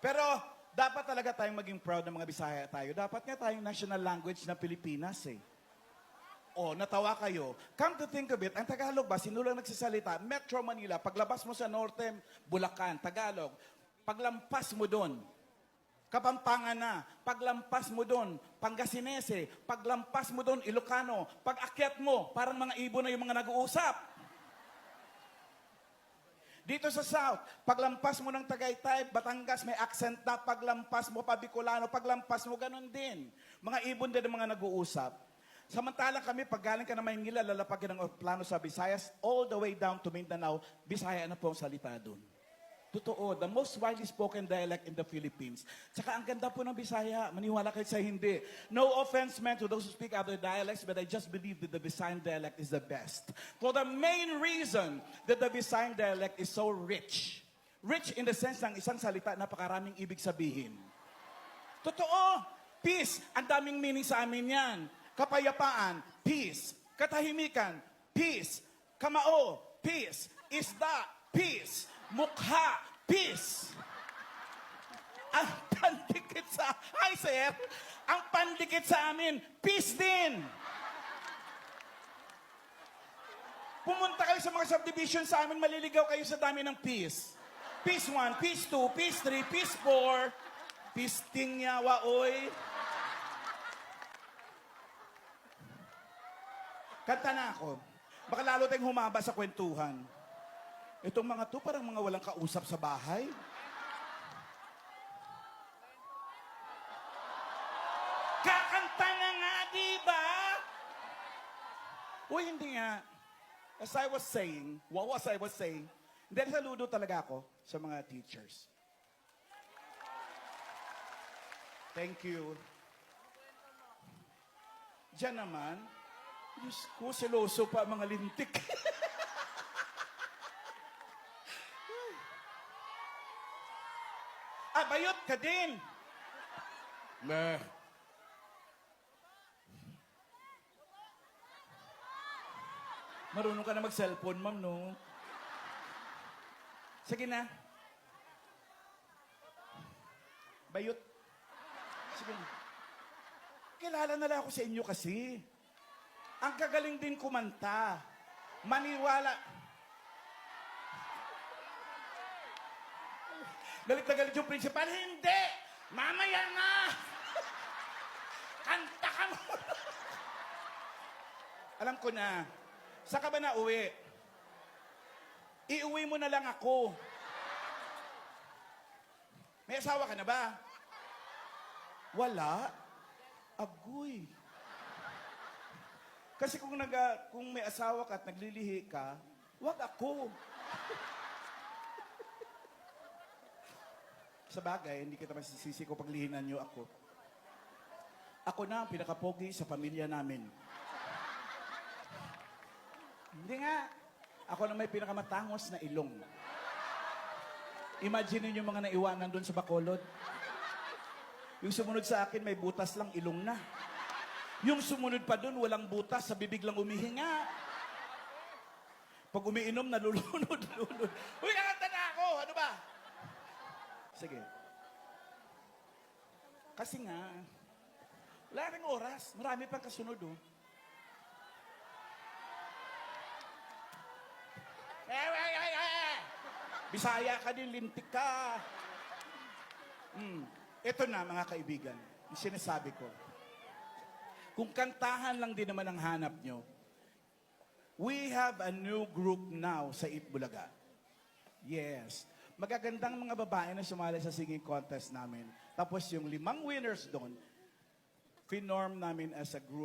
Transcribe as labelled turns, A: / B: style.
A: Pero dapat talaga tayong maging proud ng mga Bisaya tayo. Dapat nga tayong national language na Pilipinas eh. O, natawa kayo. Come to think of it, ang Tagalog ba, sino lang nagsasalita? Metro Manila, paglabas mo sa Norte, Bulacan, Tagalog. Paglampas mo doon, Kapampangan na, paglampas mo doon, Pangasinese, paglampas mo doon, Ilocano, pag-akyat mo, parang mga ibon na yung mga nag-uusap. Dito sa South, paglampas mo ng Tagaytay, Batangas, may accent na, paglampas mo pa Bicolano, paglampas mo, ganun din. Mga ibon din ang mga nag-uusap. Samantalang kami, pag galing ka na Maynila, lalapagin ng plano sa Visayas, all the way down to Mindanao, Bisaya na po ang salita doon. Totoo, the most widely spoken dialect in the Philippines. Tsaka ang ganda po ng Bisaya, maniwala kayo sa hindi. No offense meant to those who speak other dialects, but I just believe that the Visayan dialect is the best. For the main reason that the Visayan dialect is so rich. Rich in the sense ng isang salita, napakaraming ibig sabihin. Totoo, peace, ang daming meaning sa amin yan. Kapayapaan, peace. Katahimikan, peace. Kamao, peace. Isda, peace. Mukha, peace. Ang pandikit sa... Hi, sir. Ang pandikit sa amin, peace din. Pumunta kayo sa mga subdivision sa amin, maliligaw kayo sa dami ng peace. Peace 1, peace 2, peace 3, peace 4. Peace ting yawa, oy. Kanta na ako. Baka lalo tayong humaba sa kwentuhan. Itong mga to, parang mga walang kausap sa bahay. Kakanta na nga, di ba? Uy, hindi nga. As I was saying, then saludo talaga ako sa mga teachers. Thank you. Diyan naman, Diyos ko, seloso pa mga lintik. Bayot ka din. Meh. Marunong ka na mag-cellphone, ma'am, no? Sige na. Bayot. Sige na. Kilala na lang ako sa inyo kasi. Ang kagaling din kumanta. Maniwala. Galit na galit yung principal. Hindi! Mamaya na! Kanta ka mo! Alam ko na. Saan ka ba na uwi? Iuwi mo na lang ako. May asawa ka na ba? Wala? Agoy. Kasi kung may asawa ka at naglilihi ka, wag ako. Sa bagay, hindi kita masisisi ko paglihinan niyo ako. Ako na ang pinakapogi sa pamilya namin. Hindi nga. Ako na may pinakamatangos na ilong. Imagine niyo yung mga naiwanan doon sa Bacolod. Yung sumunod sa akin, may butas lang, ilong na. Yung sumunod pa doon, walang butas, sa bibig lang umihinga. Pag umiinom, nalulunod. Uy, nakanta na ako! Ano ba? Sige. Kasi nga, wala rin oras. Marami pang kasunod, oh. Bisaya ka din, lintik ka. Ito na, mga kaibigan, yung sinasabi ko. Kung kantahan lang din naman ang hanap nyo, we have a new group now sa Itbulaga. Yes. Magagandang mga babae na sumali sa singing contest namin. Tapos yung 5 winners doon, finorm namin as a group.